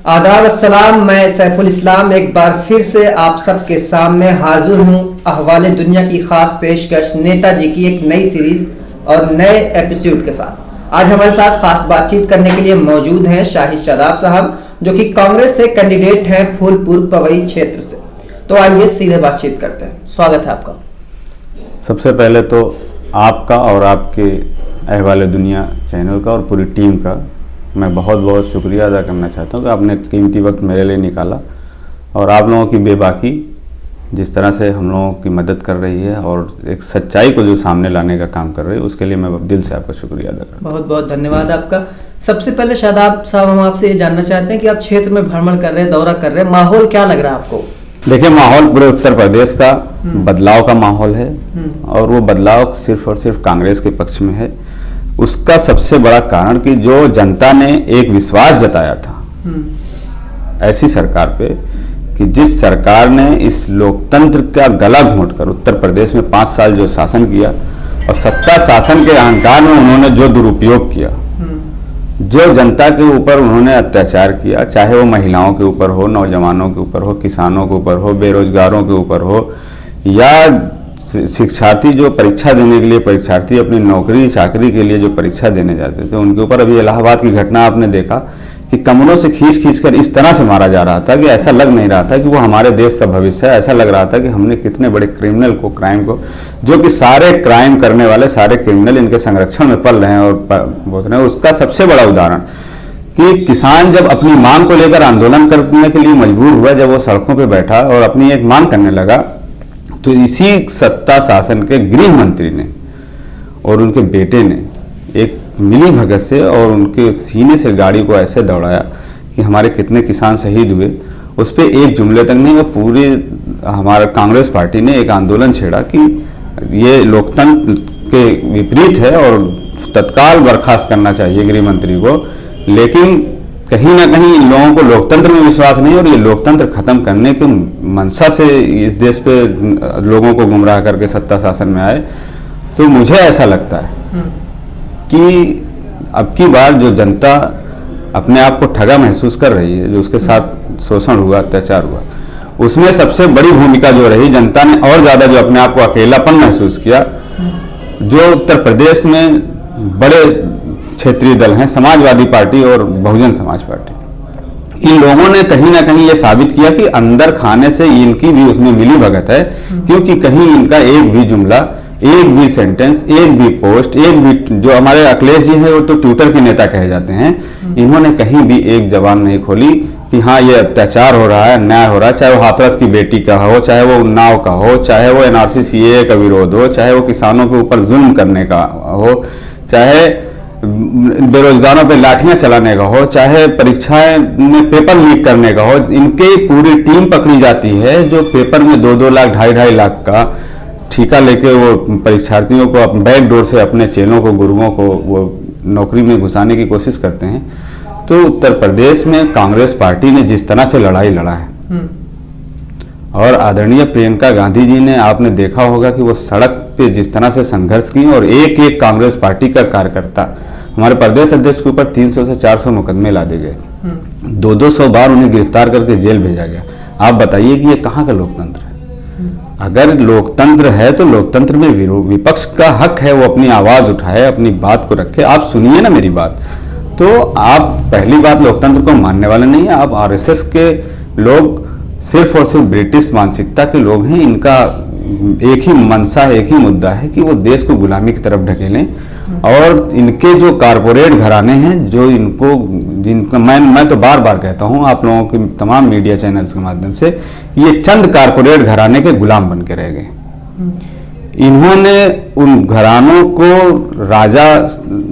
आदाब अस्सलाम। मैं सैफुल इस्लाम एक बार फिर से आप सबके सामने हाजिर हूँ अहवाले दुनिया की खास पेशकश नेताजी की एक नई सीरीज और नए एपिसोड के साथ। आज हमारे साथ खास बातचीत करने के लिए मौजूद हैं शाहिद शादाब साहब, जो कि कांग्रेस से कैंडिडेट हैं फूलपुर पवई क्षेत्र से। तो आइए सीधे बातचीत करते हैं। स्वागत है आपका। सबसे पहले तो आपका और आपके अहवाले दुनिया चैनल का और पूरी टीम का मैं बहुत बहुत शुक्रिया अदा करना चाहता हूँ कि आपने कीमती वक्त मेरे लिए निकाला और आप लोगों की बेबाकी जिस तरह से हम लोगों की मदद कर रही है और एक सच्चाई को जो सामने लाने का काम कर रही है, उसके लिए मैं दिल से आपका शुक्रिया अदा करता हूँ। बहुत बहुत धन्यवाद आपका। सबसे पहले शादाब साहब, हम आपसे ये जानना चाहते हैं कि आप क्षेत्र में भ्रमण कर रहे हैं, दौरा कर रहे हैं, माहौल क्या लग रहा है आपको? देखिए, माहौल पूरे उत्तर प्रदेश का बदलाव का माहौल है और वो बदलाव सिर्फ और सिर्फ कांग्रेस के पक्ष में है। उसका सबसे बड़ा कारण कि जो जनता ने एक विश्वास जताया था ऐसी सरकार पे, कि जिस सरकार ने इस लोकतंत्र का गला घोंटकर उत्तर प्रदेश में 5 साल जो शासन किया और सत्ता शासन के अहंकार में उन्होंने जो दुरुपयोग किया, जो जनता के ऊपर उन्होंने अत्याचार किया, चाहे वो महिलाओं के ऊपर हो, नौजवानों के ऊपर हो, किसानों के ऊपर हो, बेरोजगारों के ऊपर हो, या शिक्षार्थी जो परीक्षा देने के लिए परीक्षार्थी अपनी नौकरी चाकरी के लिए जो परीक्षा देने जाते थे उनके ऊपर। अभी इलाहाबाद की घटना आपने देखा कि कमरों से खींच कर इस तरह से मारा जा रहा था कि ऐसा लग नहीं रहा था कि वो हमारे देश का भविष्य है। ऐसा लग रहा था कि हमने कितने बड़े क्रिमिनल को, क्राइम को, जो कि सारे क्राइम करने वाले सारे क्रिमिनल इनके संरक्षण में पल रहे हैं और बोल रहे हैं। उसका सबसे बड़ा उदाहरण कि किसान जब अपनी मांग को लेकर आंदोलन करने के लिए मजबूर हुआ, जब वो सड़कों पर बैठा और अपनी एक मांग करने लगा, तो इसी सत्ता शासन के गृह मंत्री ने और उनके बेटे ने एक मिली भगत से और उनके सीने से गाड़ी को ऐसे दौड़ाया कि हमारे कितने किसान शहीद हुए, उस पर एक जुमले तक नहीं। और पूरे हमारा कांग्रेस पार्टी ने एक आंदोलन छेड़ा कि ये लोकतंत्र के विपरीत है और तत्काल बर्खास्त करना चाहिए गृह मंत्री को। लेकिन कहीं ना कहीं इन लोगों को लोकतंत्र में विश्वास नहीं और ये लोकतंत्र खत्म करने के मंशा से इस देश पे लोगों को गुमराह करके सत्ता शासन में आए। तो मुझे ऐसा लगता है कि अब की बार जो जनता अपने आप को ठगा महसूस कर रही है, जो उसके साथ शोषण हुआ, अत्याचार हुआ, उसमें सबसे बड़ी भूमिका जो रही, जनता ने और ज्यादा जो अपने आप को अकेलापन महसूस किया। जो उत्तर प्रदेश में बड़े क्षेत्रीय दल हैं, समाजवादी पार्टी और बहुजन समाज पार्टी, इन लोगों ने कहीं ना कहीं ये साबित किया कि अंदर खाने से इनकी भी उसमें मिली भगत है, क्योंकि कहीं इनका एक भी जुमला, एक भी सेंटेंस, एक भी पोस्ट, एक भी, जो हमारे अखिलेश जी हैं वो तो ट्विटर के नेता कहे जाते हैं, इन्होंने कहीं भी एक जबान नहीं खोली कि हाँ ये अत्याचार हो रहा है, अन्याय हो रहा है, चाहे वो हाथरस की बेटी का हो, चाहे वो उन्नाव का हो, चाहे वो NRC CAA का विरोध हो, चाहे वो किसानों के ऊपर जुल्म करने का हो, चाहे बेरोजगारों पे लाठियां चलाने का हो, चाहे परीक्षाएं में पेपर लीक करने का हो। इनकी पूरी टीम पकड़ी जाती है जो पेपर में 2-2 लाख, 2.5 लाख का ठीका लेके वो परीक्षार्थियों को बैक डोर से अपने चेलों को, गुरुओं को वो नौकरी में घुसाने की कोशिश करते हैं। तो उत्तर प्रदेश में कांग्रेस पार्टी ने जिस तरह से लड़ाई लड़ा है और आदरणीय प्रियंका गांधी जी ने, आपने देखा होगा कि वो सड़क पे जिस तरह से संघर्ष की और एक एक कांग्रेस पार्टी का कार्यकर्ता, हमारे प्रदेश अध्यक्ष के ऊपर 300 से 400 मुकदमे लादे गए, 200 बार उन्हें गिरफ्तार करके जेल भेजा गया। आप बताइए कि ये कहाँ का लोकतंत्र है? अगर लोकतंत्र है तो लोकतंत्र में विपक्ष का हक है वो अपनी आवाज उठाए, अपनी बात को रखे। आप सुनिए ना मेरी बात। तो आप पहली बात लोकतंत्र को मानने वाले नहीं है, आप RSS के लोग सिर्फ और सिर्फ ब्रिटिश मानसिकता के लोग हैं। इनका एक ही मंशा है, एक ही मुद्दा है कि वो देश को गुलामी की तरफ ढकेलें। और इनके जो कारपोरेट घराने हैं, जो जिनका मैं तो बार बार कहता हूं आप लोगों के तमाम मीडिया चैनल्स के माध्यम से, ये चंद कारपोरेट घराने के गुलाम बन के रह गए। इन्होंने उन घरानों को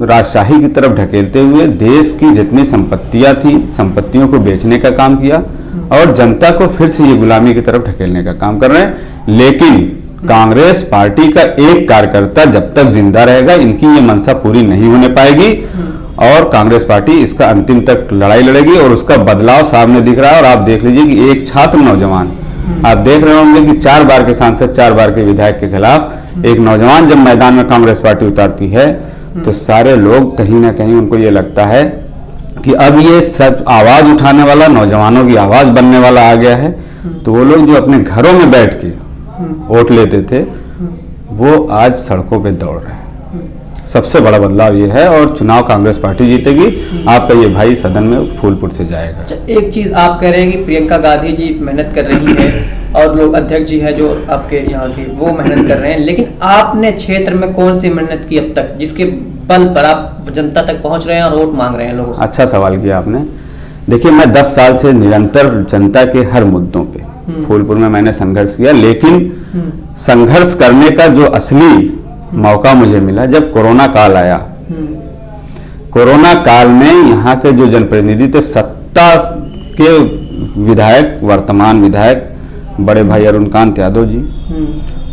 राजशाही की तरफ ढकेलते हुए देश की जितनी संपत्तियां थी, संपत्तियों को बेचने का काम किया और जनता को फिर से ये गुलामी की तरफ ढकेलने का काम कर रहे हैं। लेकिन कांग्रेस पार्टी का एक कार्यकर्ता जब तक जिंदा रहेगा, इनकी ये मंशा पूरी नहीं होने पाएगी और कांग्रेस पार्टी इसका अंतिम तक लड़ाई लड़ेगी और उसका बदलाव सामने दिख रहा है। और आप देख लीजिए कि एक छात्र नौजवान, आप देख रहे होंगे कि 4 बार के सांसद, 4 बार के विधायक के खिलाफ एक नौजवान जब मैदान में कांग्रेस पार्टी उतारती है तो सारे लोग कहीं ना कहीं उनको ये लगता है कि अब ये सब आवाज उठाने वाला, नौजवानों की आवाज बनने वाला आ गया है। तो वो लोग जो अपने घरों में बैठ के वोट लेते थे, वो आज सड़कों पे दौड़ रहे हैं। सबसे बड़ा बदलाव ये है, और चुनाव कांग्रेस पार्टी जीतेगी। आपका ये भाई सदन में फूलपुर से जाएगा। अच्छा, एक चीज आप कह रहे हैं कि प्रियंका गांधी जी मेहनत कर रही है और लोग अध्यक्ष जी हैं जो आपके यहाँ के, वो मेहनत कर रहे हैं, लेकिन आपने क्षेत्र में कौन सी मेहनत की अब तक जिसके बल पर आप जनता तक पहुंच रहे हैं और वोट मांग रहे हैं लोगों से? अच्छा सवाल किया आपने। देखिए, मैं 10 साल से निरंतर जनता के हर मुद्दों पे फूलपुर में मैंने संघर्ष किया, लेकिन संघर्ष करने का जो असली मौका मुझे मिला जब कोरोना काल आया। कोरोना काल में यहाँ के जो जनप्रतिनिधि थे, सत्ता के विधायक, वर्तमान विधायक बड़े भाई अरुणकांत यादव जी,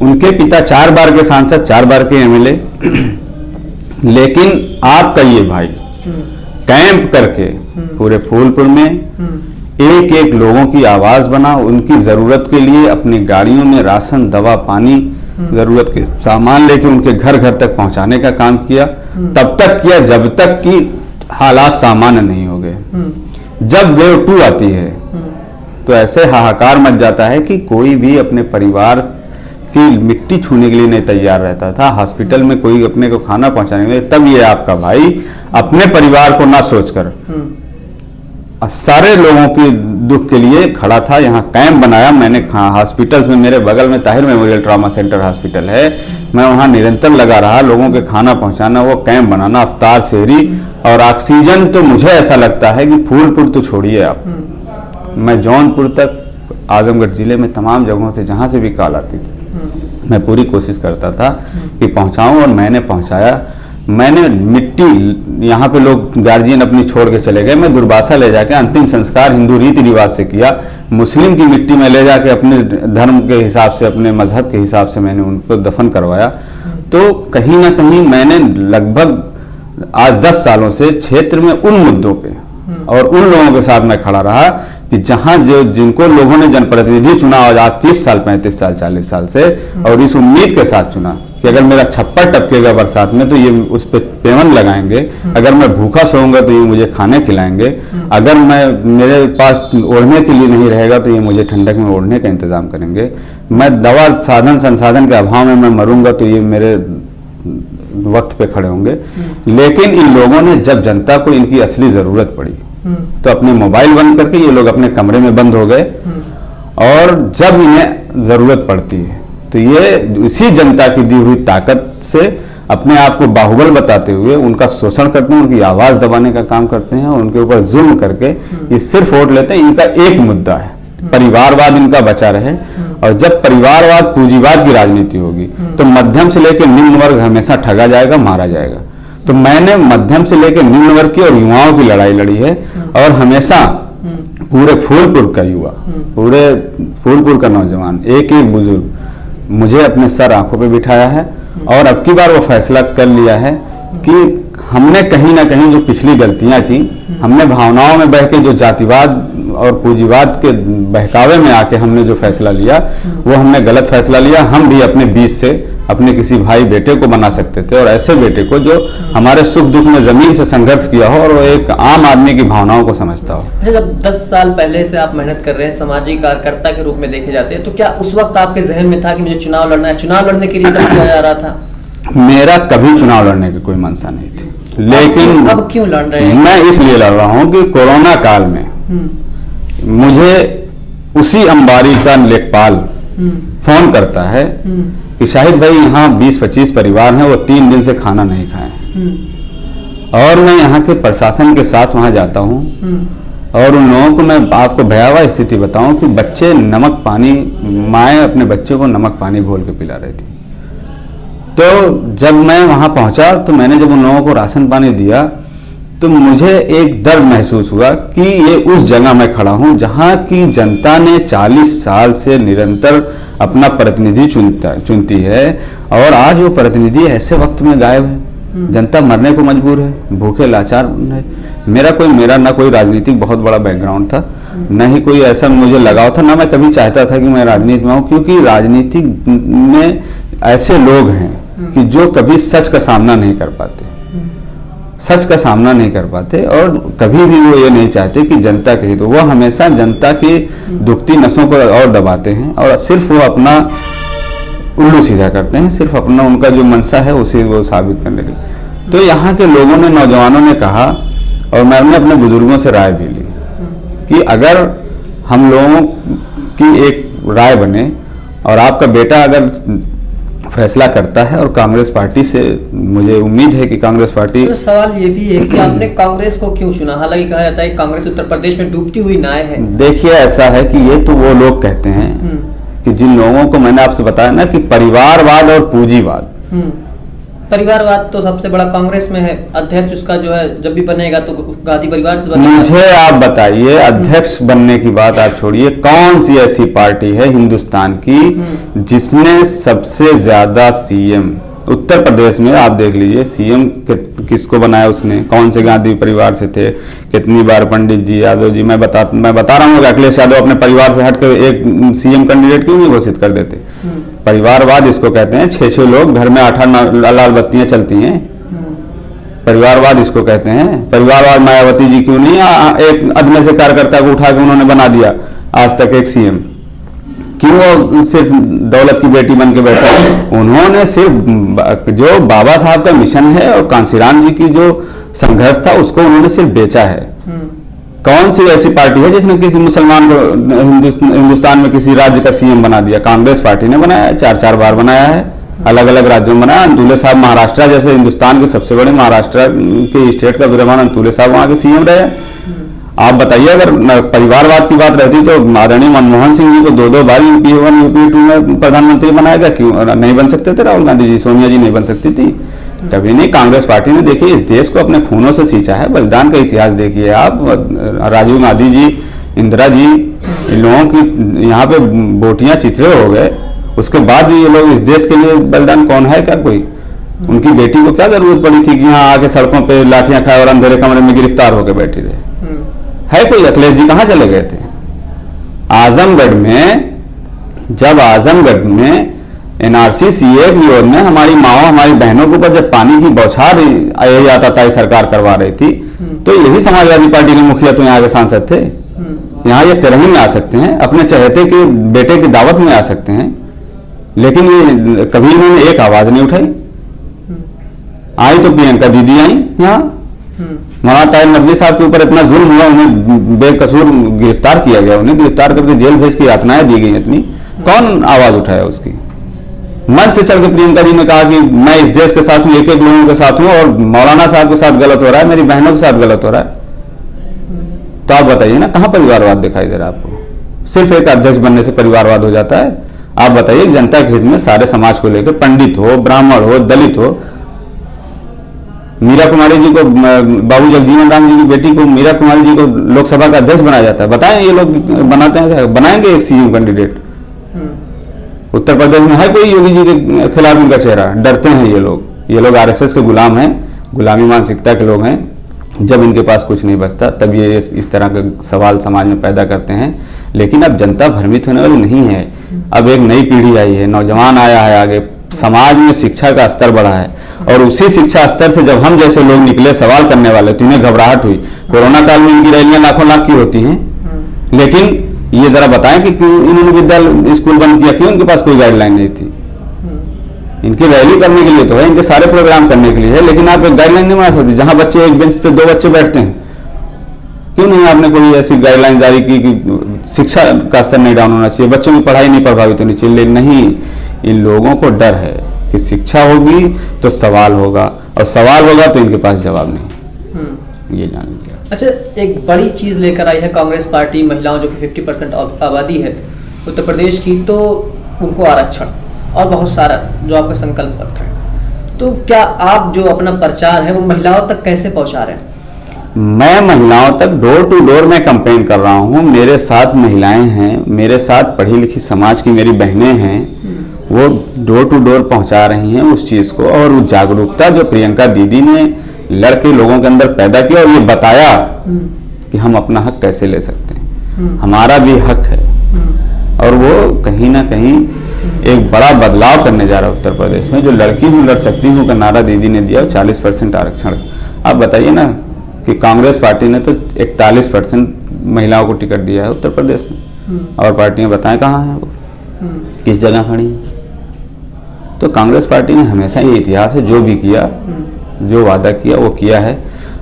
उनके पिता 4 बार के सांसद, 4 बार के एमएलए, लेकिन आपका ये भाई कैंप करके पूरे फूलपुर में एक एक लोगों की आवाज बना, उनकी जरूरत के लिए अपनी गाड़ियों में राशन, दवा, पानी, जरूरत के सामान लेके उनके घर घर तक पहुंचाने का काम किया। तब तक किया जब तक कि हालात सामान्य नहीं हो गए। जब वेव 2 आती है तो ऐसे हाहाकार मच जाता है कि कोई भी अपने परिवार की मिट्टी छूने के लिए नहीं तैयार रहता था। हॉस्पिटल में कोई अपने को खाना पहुंचाने के लिए, तब ये आपका भाई अपने परिवार को ना सोचकर सारे लोगों के दुख के लिए खड़ा था। यहाँ कैंप बनाया मैंने हॉस्पिटल्स में, मेरे बगल में Tahir memorial trauma centre hospital है, मैं वहाँ निरंतर लगा रहा, लोगों के खाना पहुँचाना, वो कैंप बनाना, अवतार शहरी और ऑक्सीजन। तो मुझे ऐसा लगता है कि फूलपुर तो छोड़िए आप, मैं जौनपुर तक, आजमगढ़ जिले में तमाम जगहों से जहाँ से भी कॉल आती थी, मैं पूरी कोशिश करता था कि पहुँचाऊँ, और मैंने पहुँचाया। मैंने मिट्टी, यहाँ पे लोग गार्जियन अपनी छोड़ के चले गए, मैं दुर्वासा ले जाके अंतिम संस्कार हिंदू रीति रिवाज से किया। मुस्लिम की मिट्टी में ले जाके अपने धर्म के हिसाब से, अपने मजहब के हिसाब से मैंने उनको दफन करवाया। तो कहीं ना कहीं मैंने लगभग आज 10 सालों से क्षेत्र में उन मुद्दों पे और उन लोगों के साथ मैं खड़ा रहा कि जहां जो जिनको लोगों ने जनप्रतिनिधि चुना आज 30 साल, 35 साल, 40 साल से, और इस उम्मीद के साथ चुना कि अगर मेरा छप्पर टपकेगा बरसात में तो ये उस पर पेवन लगाएंगे, अगर मैं भूखा सोऊंगा तो ये मुझे खाने खिलाएंगे, अगर मेरे पास ओढ़ने के लिए नहीं रहेगा तो ये मुझे ठंडक में ओढ़ने का इंतजाम करेंगे, मैं दवा साधन संसाधन के अभाव में मैं मरूंगा तो ये मेरे वक्त पे खड़े होंगे। लेकिन इन लोगों ने जब जनता को इनकी असली जरूरत पड़ी तो अपने मोबाइल बंद करके ये लोग अपने कमरे में बंद हो गए, और जब इन्हें जरूरत पड़ती है तो ये इसी जनता की दी हुई ताकत से अपने आप को बाहुबल बताते हुए उनका शोषण करते हैं, उनकी आवाज दबाने का काम करते हैं, और उनके ऊपर जुल्म करके ये सिर्फ वोट लेते हैं। इनका एक मुद्दा है, परिवारवाद इनका बचा रहे, और जब परिवारवाद, पूंजीवाद की राजनीति होगी तो मध्यम से लेकर निम्न वर्ग हमेशा ठगा जाएगा, मारा जाएगा। तो मैंने मध्यम से लेकर निम्न वर्ग की और युवाओं की लड़ाई लड़ी है, और हमेशा पूरे फूलपुर का युवा, पूरे फूलपुर का नौजवान, एक एक बुजुर्ग मुझे अपने सर आंखों पे बिठाया है, और अब की बार वो फैसला कर लिया है कि हमने कहीं ना कहीं जो पिछली गलतियां की, हमने भावनाओं में बह के जो जातिवाद और पूंजीवाद के बहकावे में आके हमने जो फैसला लिया, वो हमने गलत फैसला लिया। हम भी अपने बीच से अपने किसी भाई बेटे को बना सकते थे, और ऐसे बेटे को जो हमारे सुख दुख में जमीन से संघर्ष किया हो और वो एक आम आदमी की भावनाओं को समझता हो। जब 10 साल पहले से आप मेहनत कर रहे हैं, सामाजिक कार्यकर्ता के रूप में देखे जाते हैं, तो क्या उस वक्त आपके जहन में था कि मुझे चुनाव लड़ना है, चुनाव लड़ने के लिए सब किया जा रहा था? मेरा कभी चुनाव लड़ने की कोई मंशा नहीं थी, लेकिन अब क्यों लड़ रहे हैं? मैं इसलिए लड़ रहा हूं कि कोरोना काल में मुझे उसी अंबारी का लेखपाल फोन करता है कि शाहिद भाई यहाँ 20-25 परिवार हैं, वो 3 दिन से खाना नहीं खाए। और मैं यहाँ के प्रशासन के साथ वहाँ जाता हूँ, और उन लोगों को मैं आपको भयावह स्थिति बताऊं कि बच्चे नमक पानी, माएँ अपने बच्चे को नमक पानी घोल के पिला रही थी। तो जब मैं वहाँ पहुँचा तो मैंने जब उन लोगों को राशन पानी दिया तो मुझे एक दर्द महसूस हुआ कि ये उस जगह मैं खड़ा हूँ जहाँ की जनता ने 40 साल से निरंतर अपना प्रतिनिधि चुनती है, और आज वो प्रतिनिधि ऐसे वक्त में गायब है। जनता मरने को मजबूर है, भूखे लाचार है। मेरा ना कोई राजनीतिक बहुत बड़ा बैकग्राउंड था, न ही कोई ऐसा मुझे लगाव था, ना मैं कभी चाहता था कि मैं राजनीति में आऊँ, क्योंकि राजनीति में ऐसे लोग हैं कि जो कभी सच का सामना नहीं कर पाते। सच का सामना नहीं कर पाते और कभी भी वो ये नहीं चाहते कि जनता के हित हो। वो हमेशा जनता की दुखती नसों को और दबाते हैं और सिर्फ वो अपना उल्लू सीधा करते हैं, सिर्फ अपना उनका जो मंशा है उसे वो साबित करने के लिए। तो यहाँ के लोगों ने, नौजवानों ने कहा और मैंने अपने बुजुर्गों से राय भी ली कि अगर हम लोगों की एक राय बने और आपका बेटा अगर फैसला करता है और कांग्रेस पार्टी से, मुझे उम्मीद है कि कांग्रेस पार्टी। तो सवाल ये भी है कि आपने कांग्रेस को क्यों चुना? हालांकि कहा जाता है कांग्रेस उत्तर प्रदेश में डूबती हुई नाव है। देखिए ऐसा है कि ये तो वो लोग कहते हैं कि जिन लोगों को मैंने आपसे बताया ना कि परिवारवाद और पूंजीवाद। परिवारवाद तो सबसे बड़ा कांग्रेस में है। अध्यक्ष उसका जो है जब भी बनेगा तो गांधी परिवार से बनेगा। मुझे आप बताइए, अध्यक्ष बनने की बात आप छोड़िए, कौन सी ऐसी पार्टी है हिंदुस्तान की जिसने सबसे ज्यादा सीएम, उत्तर प्रदेश में आप देख लीजिए सीएम किसको बनाया उसने, कौन से गांधी परिवार से थे, कितनी बार पंडित जी, यादव जी, मैं बता रहा हूँ अखिलेश यादव अपने परिवार से हटकर एक सीएम कैंडिडेट क्यों नहीं घोषित कर देते? परिवारवाद इसको कहते हैं। 6-6 लोग घर में 8-8 लाल बत्तियां चलती हैं, परिवारवाद इसको कहते हैं। परिवारवाद मायावती जी क्यों नहीं एक अदमे से कार्यकर्ता को उठा के उन्होंने बना दिया आज तक एक सीएम? क्यों वो सिर्फ दौलत की बेटी बन के बैठा? उन्होंने सिर्फ जो बाबा साहब का मिशन है और कांशीराम जी की जो संघर्ष था उसको उन्होंने सिर्फ बेचा है। कौन सी ऐसी पार्टी है जिसने किसी मुसलमान को हिंदुस्तान में किसी राज्य का सीएम बना दिया? कांग्रेस पार्टी ने बनाया है, 4-4 बार बनाया है, अलग अलग राज्यों में बनाया। अंतुले साहब महाराष्ट्र जैसे हिंदुस्तान के सबसे बड़े महाराष्ट्र के स्टेट का विराजमान अंतुले साहब वहां के सीएम रहे। आप बताइए अगर परिवारवाद की बात रहती तो आदरणीय मनमोहन सिंह जी को 2-2 बार यूपी 1 यूपी 2 में प्रधानमंत्री बनाया गया, क्यों नहीं बन सकते थे? राहुल गांधी जी, सोनिया जी नहीं बन सकती थी? कभी नहीं। कांग्रेस पार्टी ने देखिए इस देश को अपने खूनों से सींचा है, बलिदान का इतिहास देखिए आप। राजीव गांधी जी, इंदिरा जी, इन लोगों की यहाँ पे बोटियां चिथड़े हो गए, उसके बाद भी ये लोग इस देश के लिए बलिदान, कौन है क्या कोई? उनकी बेटी को क्या जरूरत पड़ी थी कि यहाँ आके सड़कों पे लाठियां खाए और अंधेरे कमरे में गिरफ्तार होकर बैठी रहे? है कोई? अखिलेश जी कहाँ चले गए थे? आजमगढ़ में, जब आजमगढ़ में एनआरसी सीए विरोध में हमारी माओ, हमारी बहनों के ऊपर जब पानी की बौछार यही आताताई सरकार करवा रही थी, तो यही समाजवादी पार्टी के मुखिया तो यहाँ के सांसद थे। यहाँ ये तिरंगे में आ सकते हैं, अपने चहेते के बेटे की दावत में आ सकते हैं, लेकिन ये कभी इन्होंने एक आवाज नहीं उठाई। आई तो प्रियंका दीदी आई यहाँ, मौलाना ताहिर नकवी साहब के ऊपर इतना जुल्म हुआ, उन्हें बेकसूर गिरफ्तार किया गया, उन्हें गिरफ्तार करके जेल भेज की यातनाएं दी गई इतनी, कौन आवाज उठाया उसकी? मन से चढ़ के प्रियंका जी ने कहा कि मैं इस देश के साथ हूं, एक एक लोगों के साथ हूं और मौलाना साहब के साथ गलत हो रहा है, मेरी बहनों के साथ गलत हो रहा है। तो आप बताइए ना, कहां परिवारवाद दिखाई दे रहा है आपको? सिर्फ एक अध्यक्ष बनने से परिवारवाद हो जाता है? आप बताइए, जनता के हित में सारे समाज को लेकर, पंडित हो, ब्राह्मण हो, दलित हो, मीरा कुमारी जी को, बाबू जगजीवन राम जी की बेटी को, मीरा कुमारी जी को लोकसभा का अध्यक्ष बनाया जाता है। बताएं ये लोग बनाते हैं, बनाएंगे एक सीएम कैंडिडेट? उत्तर प्रदेश में है कोई योगी जी के खिलाफ इनका चेहरा? डरते हैं ये लोग आरएसएस के गुलाम हैं, गुलामी मानसिकता के लोग हैं। जब इनके पास कुछ नहीं बचता तब ये इस तरह के सवाल समाज में पैदा करते हैं। लेकिन अब जनता भ्रमित होने वाली नहीं है। अब एक नई पीढ़ी आई है, नौजवान आया है आगे, समाज में शिक्षा का स्तर बढ़ा है और उसी शिक्षा स्तर से जब हम जैसे लोग निकले सवाल करने वाले तो इन्हें घबराहट हुई। कोरोना काल में इनकी रैलियां लाखों लाख की होती हैं, लेकिन ये जरा बताएं कि क्यों इन्होंने विद्यालय स्कूल बंद किया? क्यों? इनके पास कोई गाइडलाइन नहीं थी। इनकी रैली करने के लिए तो है, इनके सारे प्रोग्राम करने के लिए है, लेकिन आप एक गाइडलाइन नहीं बना सकते। जहां बच्चे एक बेंच पे 2 बच्चे बैठते हैं, क्यों नहीं आपने कोई ऐसी गाइडलाइन जारी की कि शिक्षा का स्तर नहीं डाउन होना चाहिए, बच्चों की पढ़ाई नहीं प्रभावित होनी चाहिए? लेकिन नहीं, इन लोगों को डर है कि शिक्षा होगी तो सवाल होगा और सवाल होगा तो इनके पास जवाब नहीं। ये जान लीजिए। अच्छा, एक बड़ी चीज लेकर आई है कांग्रेस पार्टी, महिलाओं जो 50% आबादी है उत्तर प्रदेश की, तो उनको आरक्षण और बहुत सारा जो आपका संकल्प पत्र है। तो क्या आप जो अपना प्रचार है वो महिलाओं तक कैसे पहुंचा रहे हैं? मैं महिलाओं तक डोर टू डोर में कैंपेन कर रहा हूं। मेरे साथ महिलाएं हैं, मेरे साथ पढ़ी लिखी समाज की मेरी बहनें हैं, वो डोर टू डोर पहुंचा रही हैं उस चीज को। और वो जागरूकता जो प्रियंका दीदी ने लड़के लोगों के अंदर पैदा किया और ये बताया कि हम अपना हक कैसे ले सकते हैं, हमारा भी हक है, और वो कहीं ना कहीं एक बड़ा बदलाव करने जा रहा है उत्तर प्रदेश में। जो लड़की हूँ लड़ सकती हूँ का नारा दीदी ने दिया, 40% आरक्षण आप बताइए ना कि कांग्रेस पार्टी ने तो 41% महिलाओं को टिकट दिया है उत्तर प्रदेश में, और पार्टियां बताएं कहाँ हैं वो, किस जगह खड़ी हैं। तो कांग्रेस पार्टी ने हमेशा ये इतिहास है, जो भी किया, जो वादा किया वो किया है।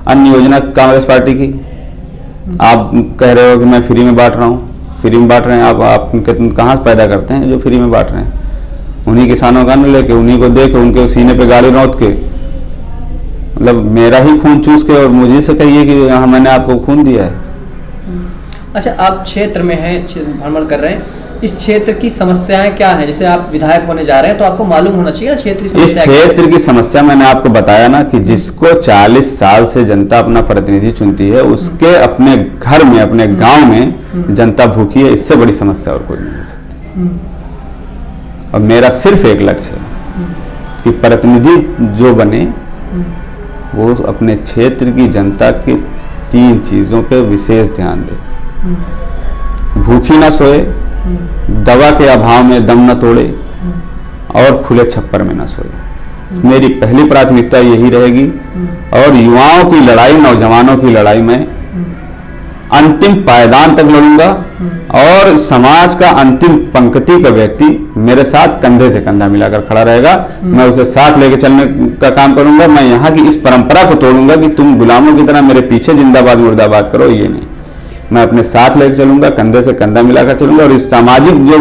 अन्य योजना कांग्रेस पार्टी की, आप कह रहे हो कि मैं फ्री में बांट रहा हूँ, फ्री में बांट रहे हैं आप कहाँ से पैदा करते हैं जो फ्री में बांट रहे हैं? उन्हीं किसानों का न लेके, उन्हीं को दे के, उनके सीने पे गाड़ी रौंद के, मतलब मेरा ही खून चूस के और मुझे से कहिए कि हाँ मैंने आपको खून दिया है। अच्छा, आप क्षेत्र में हैं, भ्रमण कर रहे हैं, इस क्षेत्र की समस्याएं क्या हैं? जैसे आप विधायक होने जा रहे हैं तो आपको मालूम होना चाहिए ना क्षेत्र की समस्या। इस क्षेत्र की समस्या मैंने आपको बताया ना कि जिसको 40 साल से जनता अपना प्रतिनिधि चुनती है, उसके अपने घर में, अपने गांव में जनता भूखी है, इससे बड़ी समस्या और कोई नहीं हो सकती। और मेरा सिर्फ एक लक्ष्य है कि प्रतिनिधि जो बने वो अपने क्षेत्र की जनता की 3 चीजों पे विशेष ध्यान दे। भूखी ना सोए, दवा के अभाव में दम न तोड़े, और खुले छप्पर में न सोए। मेरी पहली प्राथमिकता यही रहेगी। और युवाओं की लड़ाई, नौजवानों की लड़ाई में अंतिम पायदान तक लड़ूंगा, और समाज का अंतिम पंक्ति का व्यक्ति मेरे साथ कंधे से कंधा मिलाकर खड़ा रहेगा। मैं उसे साथ लेके चलने का काम करूंगा। मैं यहाँ की इस परंपरा को तोड़ूंगा कि तुम गुलामों की तरह मेरे पीछे जिंदाबाद मुर्दाबाद करो, ये नहीं। मैं अपने साथ लेकर चलूंगा, कंधे से कंधा मिलाकर चलूंगा, और इस सामाजिक जो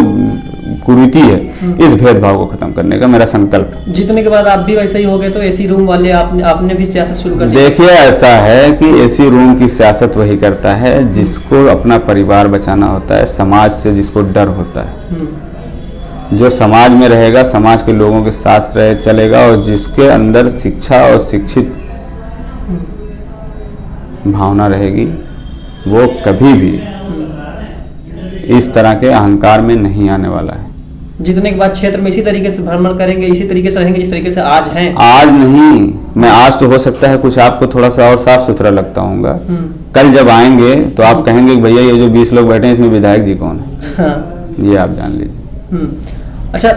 कुरीति है, इस भेदभाव को खत्म करने का मेरा संकल्प है। जीतने के बाद आप भी वैसे ही हो गए तो एसी रूम वाले आपने भी सियासत शुरू कर दी? देखिए, ऐसा है कि एसी रूम की सियासत वही करता है जिसको अपना परिवार बचाना होता है, समाज से जिसको डर होता है। जो समाज में रहेगा, समाज के लोगों के साथ रहे चलेगा, और जिसके अंदर शिक्षा और शिक्षित भावना रहेगी, वो कभी भी इस तरह के अहंकार में नहीं आने वाला है। जीतने के बाद क्षेत्र में इसी तरीके से भ्रमण करेंगे, इसी तरीके से रहेंगे जिस तरीके से आज हैं? आज नहीं, मैं आज तो हो सकता है कुछ आपको थोड़ा सा और साफ सुथरा लगता हूँगा। कल जब आएंगे तो आप कहेंगे कि भैया ये जो 20 लोग बैठे हैं इसमें विधायक जी कौन है? हाँ। ये आप जान लीजिए। अच्छा,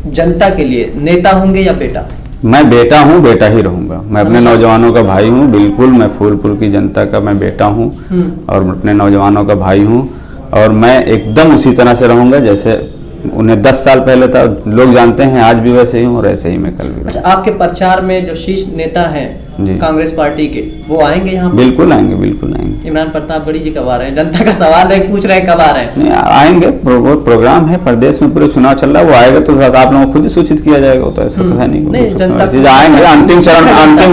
जनता के लिए नेता होंगे या बेटा? मैं बेटा हूँ, बेटा ही रहूंगा। मैं अपने नौजवानों का भाई हूँ, बिल्कुल। मैं फूलपुर की जनता का मैं बेटा हूँ और अपने नौजवानों का भाई हूँ, और मैं एकदम उसी तरह से रहूंगा जैसे उन्हें 10 साल पहले था। लोग जानते हैं आज भी वैसे ही हूँ और ऐसे ही मैं कल भी। अच्छा, आपके प्रचार में जो शीर्ष नेता हैं कांग्रेस पार्टी के, वो आएंगे यहाँ? बिल्कुल आएंगे, बिल्कुल आएंगे। इमरान प्रतापगढ़ी जी कब आ रहे हैं? जनता का सवाल है, पूछ रहे हैं कब आ रहे हैं? नहीं, आएंगे। प्रोग्राम है, प्रदेश में पूरे चुनाव चल रहा है, वो आएगा तो आप लोगों को खुद ही सूचित किया जाएगा। तो ऐसा तो है नहीं, जनता आएंगे। अंतिम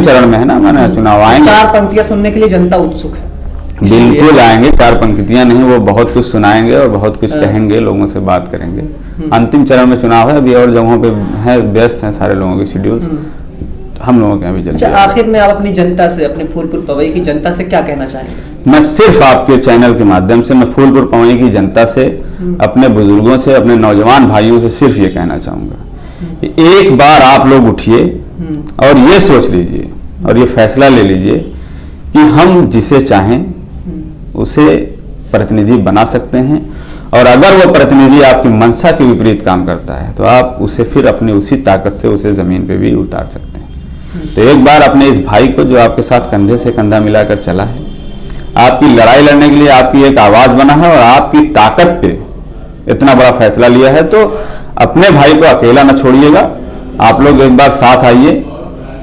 चरण में है ना, मैंने चुनाव आएंगे। 4 पंक्तियां सुनने के लिए जनता उत्सुक है। बिल्कुल आएंगे। 4 पंक्तियां नहीं, वो बहुत कुछ सुनाएंगे और बहुत कुछ कहेंगे, लोगों से बात करेंगे। अंतिम चरण में चुनाव है, अभी और जगहों पे है, व्यस्त हैं सारे लोगों के शेड्यूल। हम लोगों के अभी जल्दी। अच्छा, आखिर में आप अपनी जनता से, अपने फूलपुर पवई की जनता से क्या कहना चाहेंगे? मैं सिर्फ आपके चैनल के माध्यम से मैं फूलपुर पवई की जनता से, अपने बुजुर्गों से, अपने नौजवान भाइयों से सिर्फ ये कहना चाहूंगा, एक बार आप लोग उठिए और ये सोच लीजिए और ये फैसला ले लीजिए कि हम जिसे चाहें उसे प्रतिनिधि बना सकते हैं, और अगर वो प्रतिनिधि आपकी मंशा के विपरीत काम करता है तो आप उसे फिर अपनी उसी ताकत से उसे जमीन पे भी उतार सकते हैं। तो एक बार अपने इस भाई को, जो आपके साथ कंधे से कंधा मिलाकर चला है, आपकी लड़ाई लड़ने के लिए आपकी एक आवाज बना है और आपकी ताकत पे इतना बड़ा फैसला लिया है, तो अपने भाई को अकेला न छोड़िएगा। आप लोग एक बार साथ आइए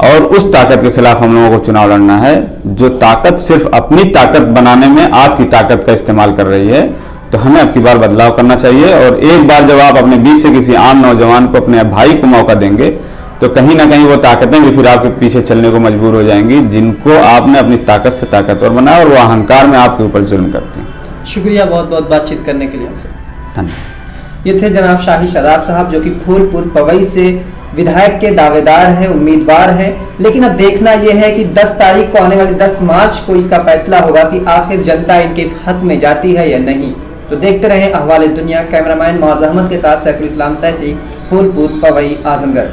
और उस ताकत के खिलाफ हम लोगों को चुनाव लड़ना है, जो ताकत सिर्फ अपनी ताकत बनाने में आपकी ताकत का इस्तेमाल कर रही है। तो हमें अब की बार बदलाव करना चाहिए, और एक बार जब आप अपने बीच से किसी आम नौजवान को, अपने भाई को मौका देंगे, तो कहीं ना कहीं वो ताकतें भी फिर आपके पीछे चलने को मजबूर हो जाएंगी, जिनको आपने अपनी ताकत से ताकतवर बनाया, और वो अहंकार में आपके ऊपर जुल्म करते हैं। शुक्रिया बहुत बहुत बातचीत करने के लिए हमसे। धन्यवाद। ये थे जनाब शाही शादाब साहब, जो कि फूलपुर पवई से विधायक के दावेदार हैं, उम्मीदवार हैं। लेकिन अब देखना यह है कि 10 तारीख को, आने वाली 10 मार्च को इसका फैसला होगा कि आखिर जनता इनके हक में जाती है या नहीं। तो देखते रहें अहवाल दुनिया। कैमरामैन मौज अहमद के साथ सैफुल इस्लाम सैफी, फूलपुर पवई, आजमगढ़।